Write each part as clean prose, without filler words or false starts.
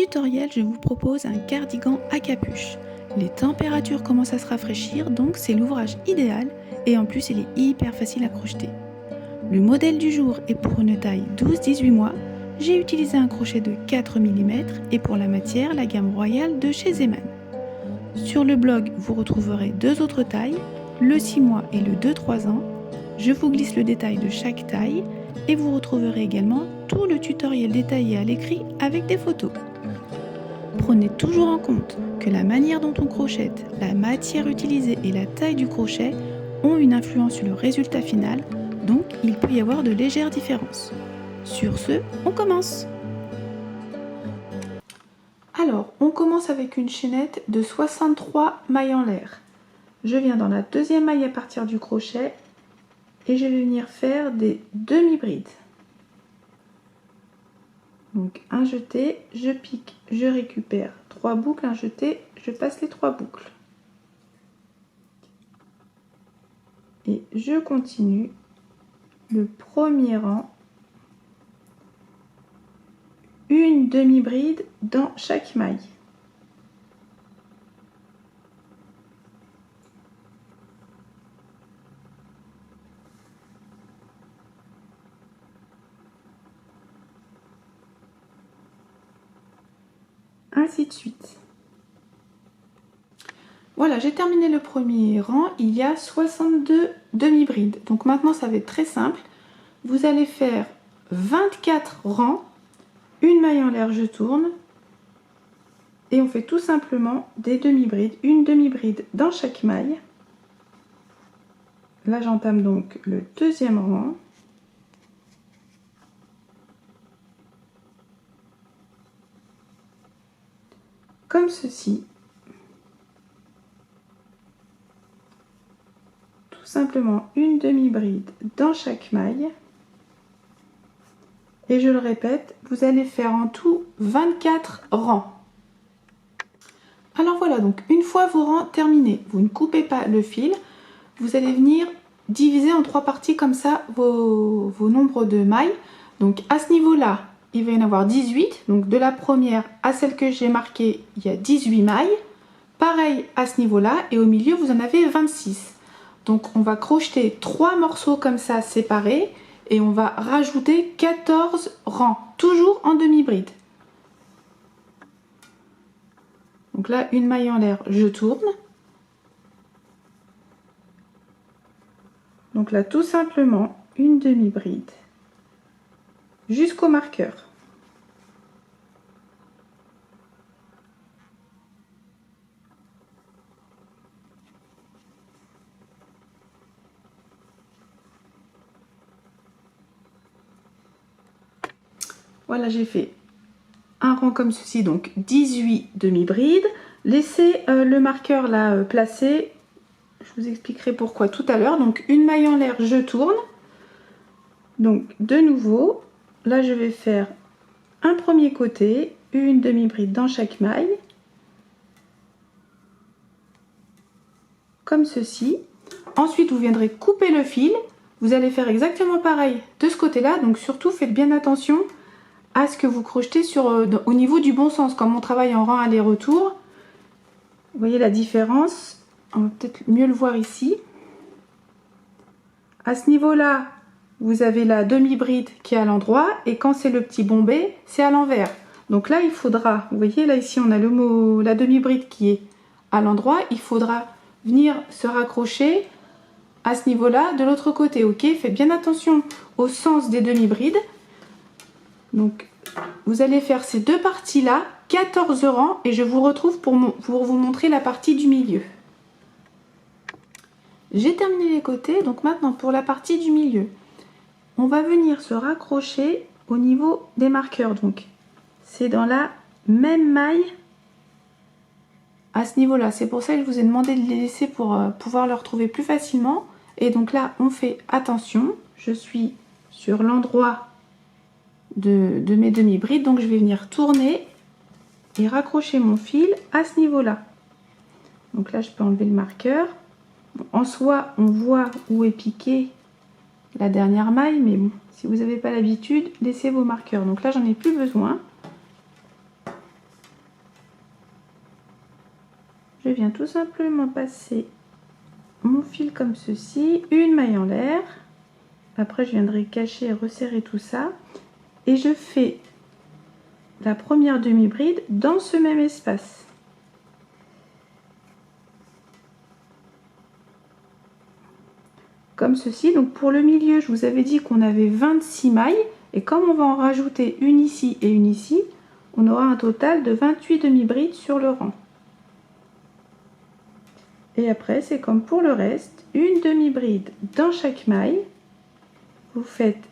tutoriel, je vous propose un cardigan à capuche. Les températures commencent à se rafraîchir, donc c'est l'ouvrage idéal et en plus il est hyper facile à crocheter. Le modèle du jour est pour une taille 12-18 mois. J'ai utilisé un crochet de 4 mm et pour la matière, la gamme royale de chez Zeman. Sur le blog, vous retrouverez deux autres tailles, le 6 mois et le 2-3 ans. Je vous glisse le détail de chaque taille et vous retrouverez également tout le tutoriel détaillé à l'écrit avec des photos. Prenez toujours en compte que la manière dont on crochette, la matière utilisée et la taille du crochet ont une influence sur le résultat final, donc il peut y avoir de légères différences. Sur ce, on commence! Alors, on commence avec une chaînette de 63 mailles en l'air. Je viens dans la deuxième maille à partir du crochet et je vais venir faire des demi-brides. Donc un jeté, je pique, je récupère 3 boucles, un jeté, je passe les 3 boucles. Et je continue le premier rang, une demi-bride dans chaque maille. Ainsi de suite. Voilà, j'ai terminé le premier rang, il y a 62 demi-brides. Donc maintenant ça va être très simple. Vous allez faire 24 rangs, une maille en l'air, je tourne. Et on fait tout simplement des demi-brides, une demi-bride dans chaque maille. Là j'entame donc le deuxième rang. Comme ceci. Tout simplement une demi-bride dans chaque maille. Et je le répète, vous allez faire en tout 24 rangs. Alors voilà, donc une fois vos rangs terminés, vous ne coupez pas le fil. Vous allez venir diviser en 3 parties comme ça vos nombres de mailles. Donc à ce niveau-là, il va y en avoir 18. Donc de la première à celle que j'ai marquée, il y a 18 mailles. Pareil à ce niveau-là et au milieu, vous en avez 26. Donc on va crocheter 3 morceaux comme ça séparés et on va rajouter 14 rangs, toujours en demi-bride. Donc là, une maille en l'air, je tourne. Donc là, tout simplement, une demi-bride jusqu'au marqueur. Voilà, j'ai fait un rang comme ceci, donc 18 demi-brides. Laissez le marqueur là placé. Je vous expliquerai pourquoi tout à l'heure. Donc une maille en l'air, je tourne. Donc de nouveau, là je vais faire un premier côté, une demi-bride dans chaque maille. Comme ceci. Ensuite, vous viendrez couper le fil. Vous allez faire exactement pareil de ce côté-là. Donc surtout, faites bien attention à ce que vous crochetez au niveau du bon sens. Comme on travaille en rang aller-retour, vous voyez la différence. On va peut-être mieux le voir ici. À ce niveau-là, vous avez la demi-bride qui est à l'endroit et quand c'est le petit bombé, c'est à l'envers. Donc là, il faudra, vous voyez là ici, on a la demi-bride qui est à l'endroit. Il faudra venir se raccrocher à ce niveau-là de l'autre côté. Ok, faites bien attention au sens des demi-brides. Donc, vous allez faire ces deux parties-là, 14 rangs, et je vous retrouve pour vous montrer la partie du milieu. J'ai terminé les côtés, donc maintenant pour la partie du milieu, on va venir se raccrocher au niveau des marqueurs. Donc, c'est dans la même maille à ce niveau-là. C'est pour ça que je vous ai demandé de les laisser pour pouvoir le retrouver plus facilement. Et donc là, on fait attention. Je suis sur l'endroit de mes demi-brides, donc je vais venir tourner et raccrocher mon fil à ce niveau-là. Donc là, je peux enlever le marqueur. En soi, on voit où est piqué la dernière maille, mais bon, si vous n'avez pas l'habitude, laissez vos marqueurs. Donc là, j'en ai plus besoin. je viens tout simplement passer mon fil comme ceci, une maille en l'air. Après je viendrai cacher et resserrer tout ça et je fais la première demi-bride dans ce même espace. Comme ceci. Donc pour le milieu, je vous avais dit qu'on avait 26 mailles et comme on va en rajouter une ici et une ici, on aura un total de 28 demi-brides sur le rang. Et après, c'est comme pour le reste, une demi-bride dans chaque maille. Vous faites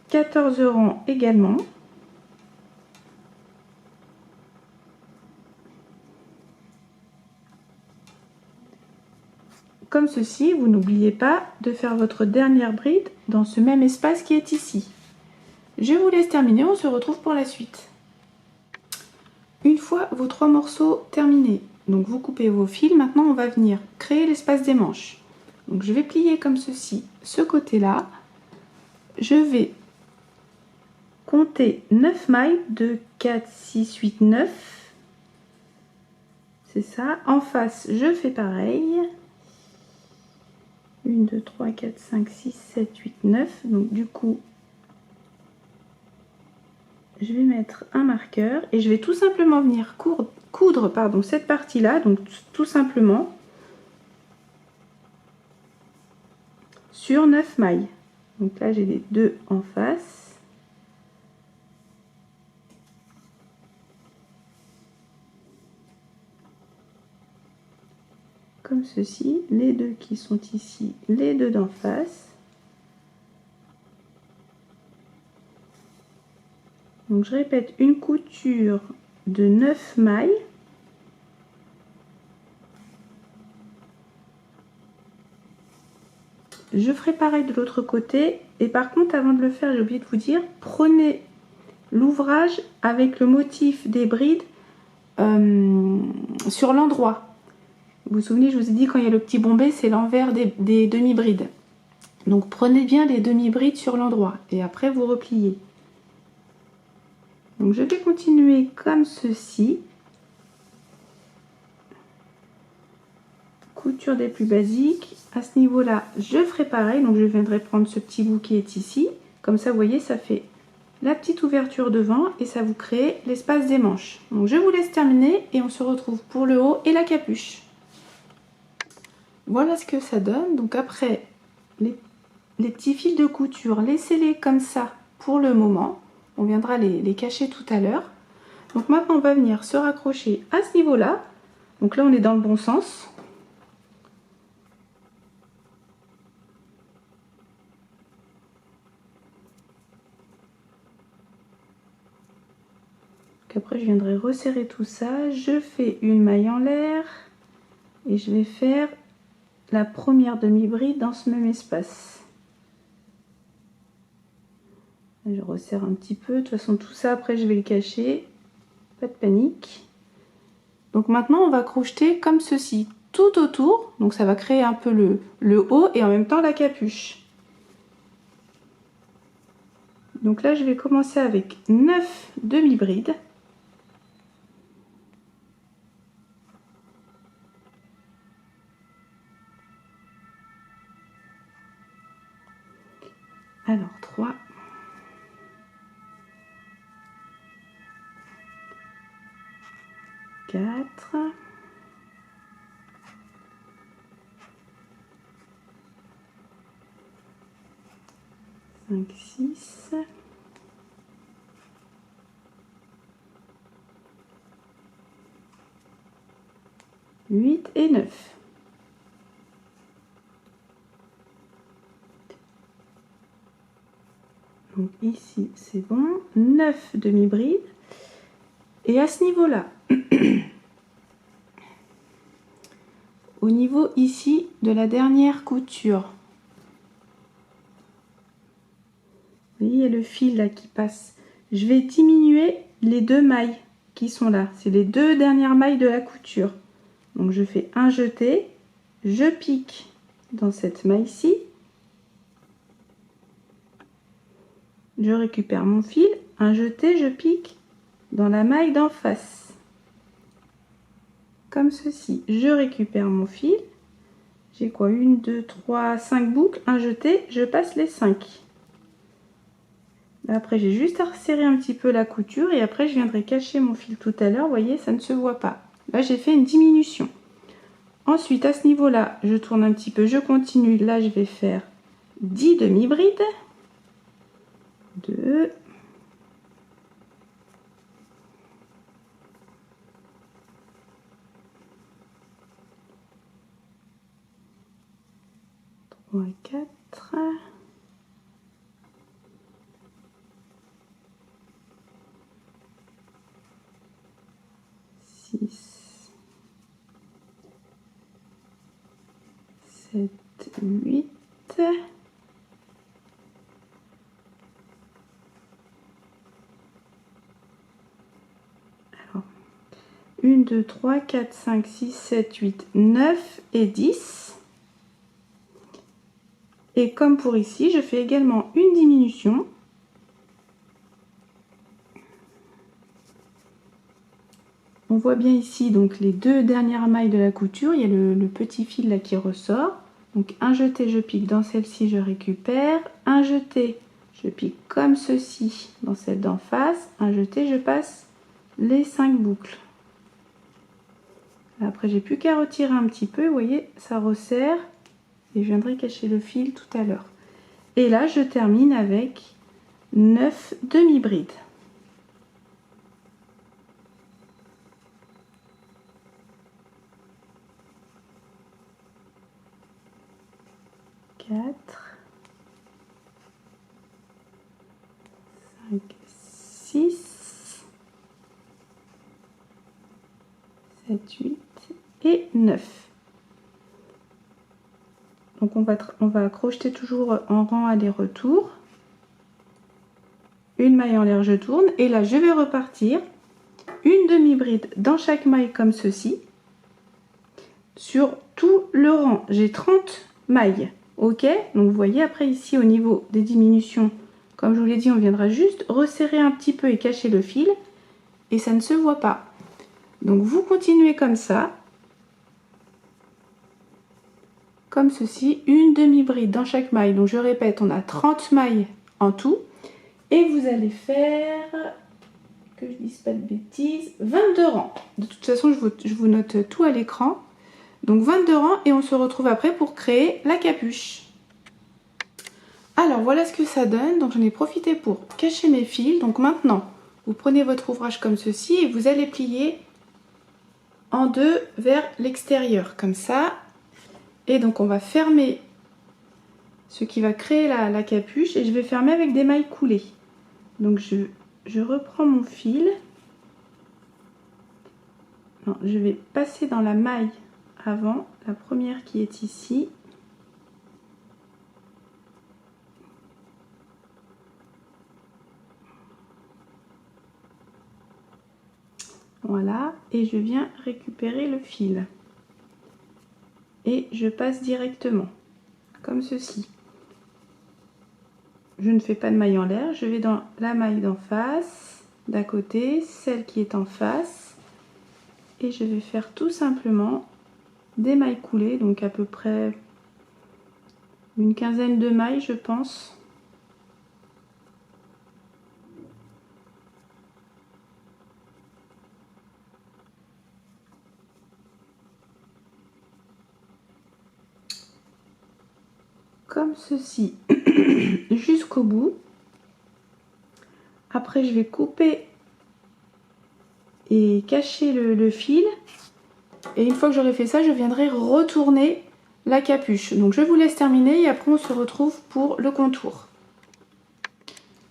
14 rangs également. Comme ceci, vous n'oubliez pas de faire votre dernière bride dans ce même espace qui est ici. Je vous laisse terminer, on se retrouve pour la suite. Une fois vos 3 morceaux terminés, donc vous coupez vos fils, maintenant on va venir créer l'espace des manches. Donc je vais plier comme ceci ce côté-là. Je vais compter 9 mailles, 2, 4, 6, 8, 9. C'est ça. En face, je fais pareil. 1, 2, 3, 4, 5, 6, 7, 8, 9. Donc du coup, je vais mettre un marqueur et je vais tout simplement venir coudre cette partie-là, donc tout simplement sur 9 mailles. Donc là, j'ai les deux en face. Comme ceci, les deux qui sont ici, les deux d'en face. Donc je répète, une couture de 9 mailles. Je ferai pareil de l'autre côté. Et par contre, avant de le faire, j'ai oublié de vous dire, prenez l'ouvrage avec le motif des brides sur l'endroit. Vous vous souvenez, je vous ai dit, quand il y a le petit bombé, c'est l'envers des demi-brides. Donc prenez bien les demi-brides sur l'endroit et après vous repliez. Donc je vais continuer comme ceci. Couture des plus basiques. À ce niveau-là, je ferai pareil. Donc je viendrai prendre ce petit bout qui est ici. Comme ça, vous voyez, ça fait la petite ouverture devant et ça vous crée l'espace des manches. Donc je vous laisse terminer et on se retrouve pour le haut et la capuche. Voilà ce que ça donne. Donc après, les petits fils de couture, laissez-les comme ça pour le moment. On viendra les cacher tout à l'heure. Donc maintenant, on va venir se raccrocher à ce niveau-là. Donc là, on est dans le bon sens. Après, je viendrai resserrer tout ça. Je fais une maille en l'air et je vais faire la première demi-bride dans ce même espace. Je resserre un petit peu. De toute façon, tout ça, après, je vais le cacher. Pas de panique. Donc maintenant, on va crocheter comme ceci, tout autour. Donc ça va créer un peu le haut et en même temps la capuche. Donc là, je vais commencer avec 9 demi-brides. Alors 3, 4, 5, 6, 8 et 9. Donc ici, c'est bon. 9 demi-brides. Et à ce niveau-là, au niveau ici de la dernière couture, vous voyez, il y a le fil là qui passe. Je vais diminuer les deux mailles qui sont là. C'est les deux dernières mailles de la couture. Donc je fais un jeté, je pique dans cette maille-ci. Je récupère mon fil, un jeté, je pique dans la maille d'en face. comme ceci. Je récupère mon fil. J'ai quoi? 1, 2, 3, 5 boucles. Un jeté, je passe les 5. Après, j'ai juste à resserrer un petit peu la couture et après, je viendrai cacher mon fil tout à l'heure. Vous voyez, ça ne se voit pas. Là, j'ai fait une diminution. Ensuite, à ce niveau-là, je tourne un petit peu, je continue. Là, je vais faire 10 demi-brides. 2. 3, 4. 6, 7, 8. Alors, 1, 2, 3, 4, 5, 6, 7, 8, 9 et 10. Et comme pour ici, je fais également une diminution. On voit bien ici donc les deux dernières mailles de la couture, il y a le petit fil là qui ressort. Donc un jeté, je pique dans celle-ci, je récupère. Un jeté, je pique comme ceci dans celle d'en face. Un jeté, je passe les 5 boucles. Après, j'ai plus qu'à retirer un petit peu, vous voyez, ça resserre. Et je viendrai cacher le fil tout à l'heure. Et là, je termine avec 9 demi-brides. 4, 5, 6, 7, 8 et 9. Donc on va crocheter toujours en rang aller-retour. Une maille en l'air, je tourne. Et là, je vais repartir. Une demi-bride dans chaque maille comme ceci. Sur tout le rang, j'ai 30 mailles. Ok, donc vous voyez après ici au niveau des diminutions, comme je vous l'ai dit, on viendra juste resserrer un petit peu et cacher le fil. Et ça ne se voit pas. Donc vous continuez comme ça. Comme ceci, une demi-bride dans chaque maille. Donc je répète, on a 30 mailles en tout. Et vous allez faire, que je ne dise pas de bêtises, 22 rangs. De toute façon, je vous note tout à l'écran. Donc 22 rangs et on se retrouve après pour créer la capuche. Alors voilà ce que ça donne. Donc j'en ai profité pour cacher mes fils. Donc maintenant, vous prenez votre ouvrage comme ceci et vous allez plier en deux vers l'extérieur, comme ça. Et donc on va fermer ce qui va créer la capuche et je vais fermer avec des mailles coulées. Donc je reprends mon fil. Non, je vais passer dans la maille avant, la première qui est ici. Voilà, et je viens récupérer le fil. Et je passe directement, comme ceci. Je ne fais pas de maille en l'air, je vais dans la maille d'en face, d'à côté, celle qui est en face. Et je vais faire tout simplement des mailles coulées, donc à peu près une quinzaine de mailles je pense. Comme ceci, jusqu'au bout. Après je vais couper et cacher le fil. Et une fois que j'aurai fait ça, je viendrai retourner la capuche. Donc je vous laisse terminer et après on se retrouve pour le contour.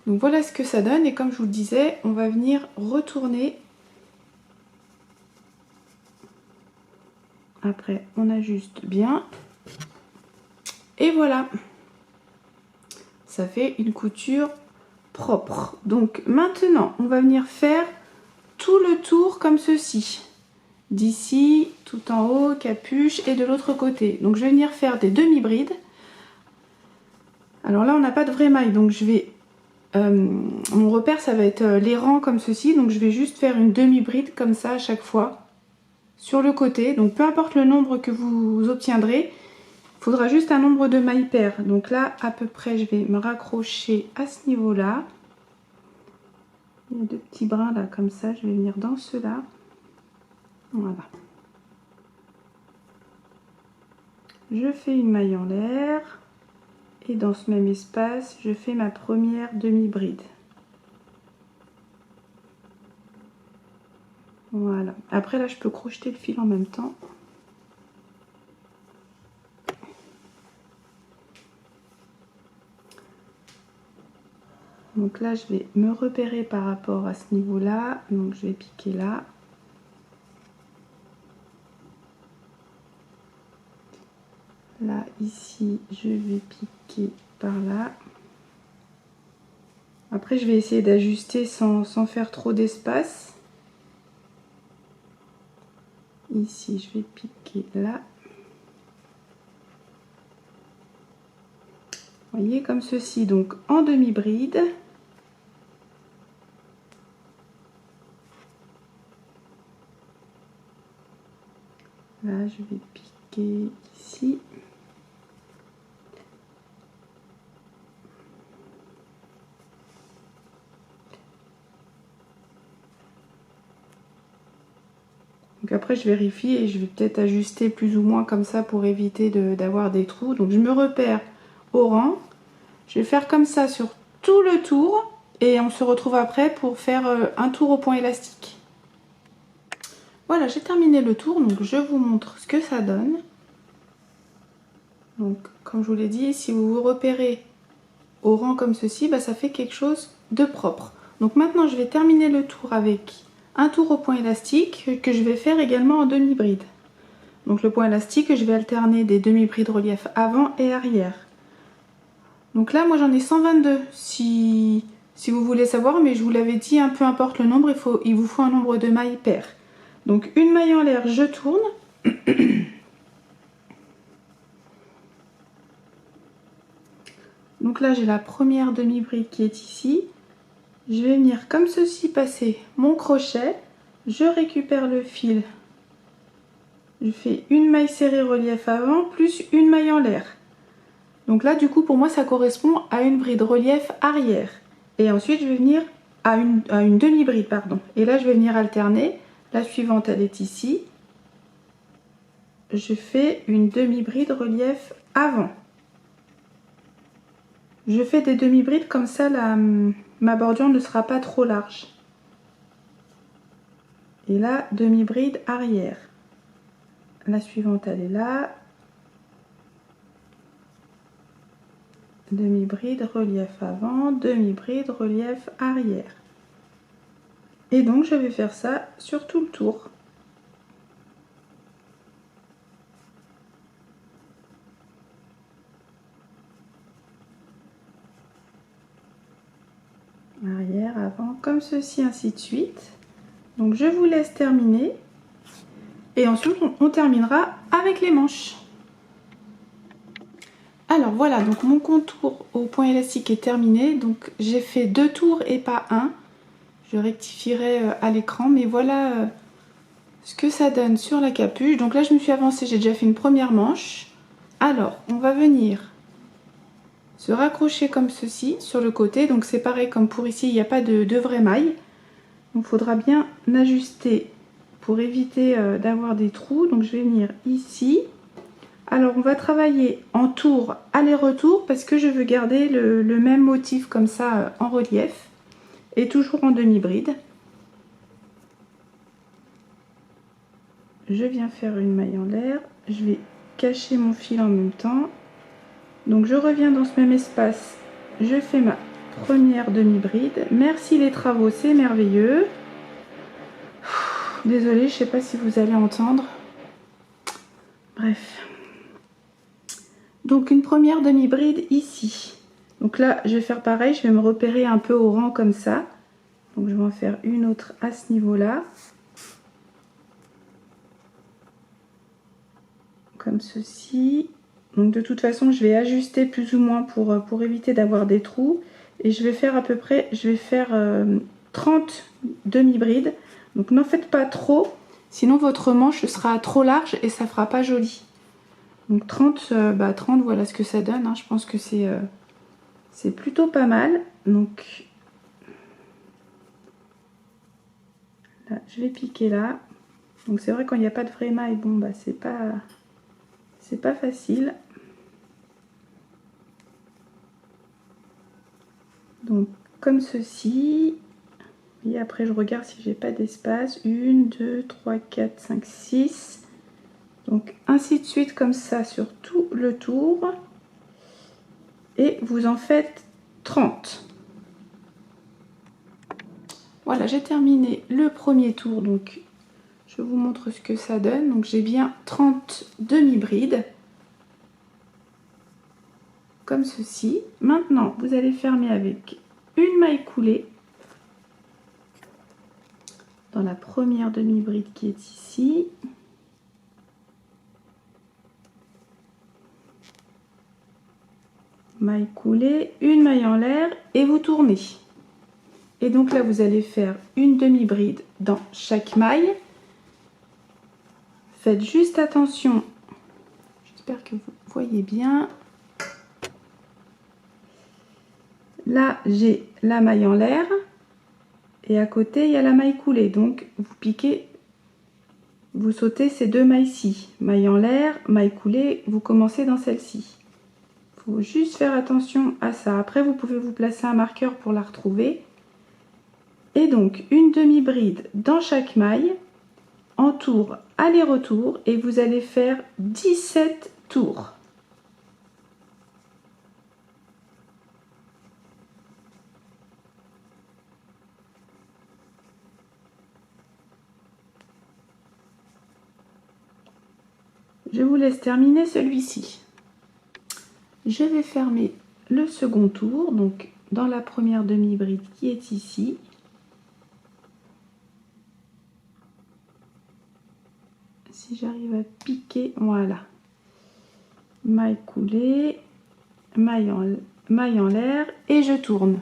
Donc voilà ce que ça donne et comme je vous le disais, on va venir retourner. Après on ajuste bien. Et voilà. Ça fait une couture propre. Donc maintenant on va venir faire tout le tour comme ceci. D'ici, tout en haut, capuche et de l'autre côté. Donc je vais venir faire des demi-brides. Alors là on n'a pas de vraie maille, donc je vais... mon repère ça va être les rangs comme ceci, donc je vais juste faire une demi-bride comme ça à chaque fois sur le côté. Donc peu importe le nombre que vous obtiendrez, il faudra juste un nombre de mailles paires. Donc là, à peu près, je vais me raccrocher à ce niveau-là. Il y a deux petits brins là, comme ça. Je vais venir dans ceux-là. Voilà. Je fais une maille en l'air. Et dans ce même espace, je fais ma première demi-bride. Voilà. Après là, je peux crocheter le fil en même temps. Donc là, je vais me repérer par rapport à ce niveau-là. Donc je vais piquer là. Là, ici, je vais piquer par là. Après, je vais essayer d'ajuster sans faire trop d'espace. Ici, je vais piquer là. Vous voyez, comme ceci, donc en demi-bride. Là, je vais piquer ici. Donc après, je vérifie et je vais peut-être ajuster plus ou moins comme ça pour éviter d'avoir des trous. Donc je me repère au rang. Je vais faire comme ça sur tout le tour et on se retrouve après pour faire un tour au point élastique. Voilà, j'ai terminé le tour, donc je vous montre ce que ça donne. Donc comme je vous l'ai dit, si vous vous repérez au rang comme ceci, bah, ça fait quelque chose de propre. Donc maintenant, je vais terminer le tour avec un tour au point élastique que je vais faire également en demi-bride. Donc le point élastique, je vais alterner des demi-brides relief avant et arrière. Donc là, moi j'en ai 122 si vous voulez savoir, mais je vous l'avais dit, peu importe le nombre, il vous faut un nombre de mailles paires. Donc une maille en l'air, je tourne. Donc là, j'ai la première demi-bride qui est ici. Je vais venir comme ceci passer mon crochet. Je récupère le fil. Je fais une maille serrée relief avant plus une maille en l'air. Donc là, du coup, pour moi, ça correspond à une bride relief arrière. Et ensuite, je vais venir à une demi-bride, pardon. Et là, je vais venir alterner. La suivante, elle est ici. Je fais une demi-bride relief avant. Je fais des demi-brides comme ça, ma bordure ne sera pas trop large. Et là, demi-bride arrière. La suivante, elle est là. Demi-bride, relief avant, demi-bride, relief arrière. Et donc, je vais faire ça sur tout le tour. Arrière, avant, comme ceci, ainsi de suite. Donc, je vous laisse terminer. Et ensuite, on terminera avec les manches. Alors voilà, donc mon contour au point élastique est terminé. Donc j'ai fait 2 tours et pas un. Je rectifierai à l'écran, mais voilà ce que ça donne sur la capuche. Donc là je me suis avancée, j'ai déjà fait une première manche. Alors on va venir se raccrocher comme ceci sur le côté. Donc c'est pareil comme pour ici, il n'y a pas de vraie maille. Donc il faudra bien ajuster pour éviter d'avoir des trous. Donc je vais venir ici. Alors on va travailler en tour aller-retour parce que je veux garder le même motif comme ça en relief et toujours en demi-bride. Je viens faire une maille en l'air, je vais cacher mon fil en même temps. Donc je reviens dans ce même espace, je fais ma première demi-bride. Merci les travaux, c'est merveilleux. Désolée, je sais pas si vous allez entendre. Bref. Donc une première demi-bride ici. Donc là, je vais faire pareil, je vais me repérer un peu au rang comme ça. Donc je vais en faire une autre à ce niveau-là. Comme ceci. Donc de toute façon, je vais ajuster plus ou moins pour éviter d'avoir des trous. Et je vais faire à peu près, 30 demi-brides. Donc n'en faites pas trop. Sinon votre manche sera trop large et ça fera pas joli. Donc 30, 30 voilà ce que ça donne, hein. Je pense que c'est plutôt pas mal. Donc là, je vais piquer là. Donc c'est vrai quand il n'y a pas de vraie maille, bon bah c'est pas facile. Donc comme ceci. Et après je regarde si j'ai pas d'espace. 1, 2, 3, 4, 5, 6. Donc ainsi de suite comme ça sur tout le tour. Et vous en faites 30. Voilà, j'ai terminé le premier tour. Donc je vous montre ce que ça donne. Donc j'ai bien 30 demi-brides. Comme ceci. Maintenant, vous allez fermer avec une maille coulée. Dans la première demi-bride qui est ici. Maille coulée, une maille en l'air et vous tournez. Et donc là, vous allez faire une demi-bride dans chaque maille. Faites juste attention. J'espère que vous voyez bien. Là, j'ai la maille en l'air. Et à côté, il y a la maille coulée. Donc, vous piquez, vous sautez ces deux mailles-ci. Maille en l'air, maille coulée, vous commencez dans celle-ci. Il faut juste faire attention à ça. Après, vous pouvez vous placer un marqueur pour la retrouver. Et donc, une demi-bride dans chaque maille, en tour aller-retour. Et vous allez faire 17 tours. Je vous laisse terminer celui-ci. Je vais fermer le second tour, donc dans la première demi-bride qui est ici. Si j'arrive à piquer, voilà. Maille coulée, maille en l'air et je tourne.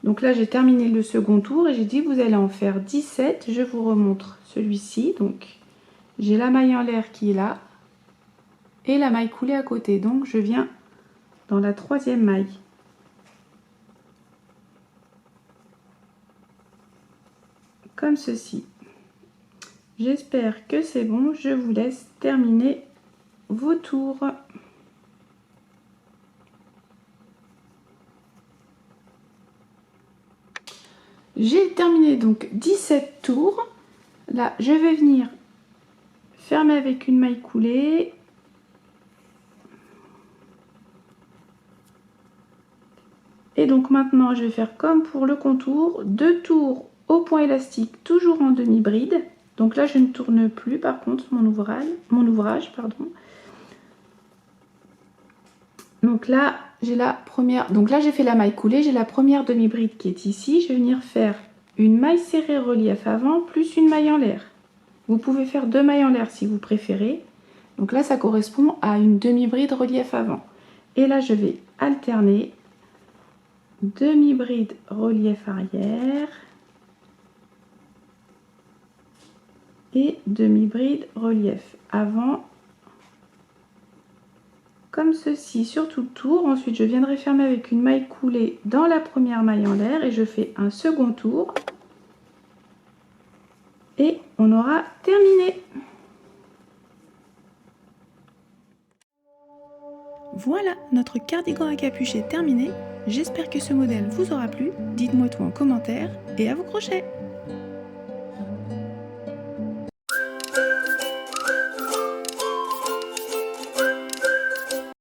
Donc là, j'ai terminé le second tour et j'ai dit vous allez en faire 17. Je vous remontre celui-ci. Donc, j'ai la maille en l'air qui est là et la maille coulée à côté. Donc, je viens dans la troisième maille. Comme ceci. J'espère que c'est bon. Je vous laisse terminer vos tours. J'ai terminé donc 17 tours. Là, je vais venir fermer avec une maille coulée. Et donc maintenant, je vais faire comme pour le contour, 2 tours au point élastique, toujours en demi-bride. Donc là, je ne tourne plus par contre mon ouvrage, pardon. Donc là, j'ai la première. Donc là, j'ai fait la maille coulée, j'ai la première demi-bride qui est ici. Je vais venir faire une maille serrée relief avant plus une maille en l'air. Vous pouvez faire 2 mailles en l'air si vous préférez. Donc là, ça correspond à une demi-bride relief avant. Et là, je vais alterner demi-bride relief arrière et demi-bride relief avant, comme ceci sur tout le tour. Ensuite, je viendrai fermer avec une maille coulée dans la première maille en l'air et je fais un second tour et on aura terminé. Voilà, notre cardigan à capuche est terminé. J'espère que ce modèle vous aura plu. Dites-moi tout en commentaire et à vos crochets!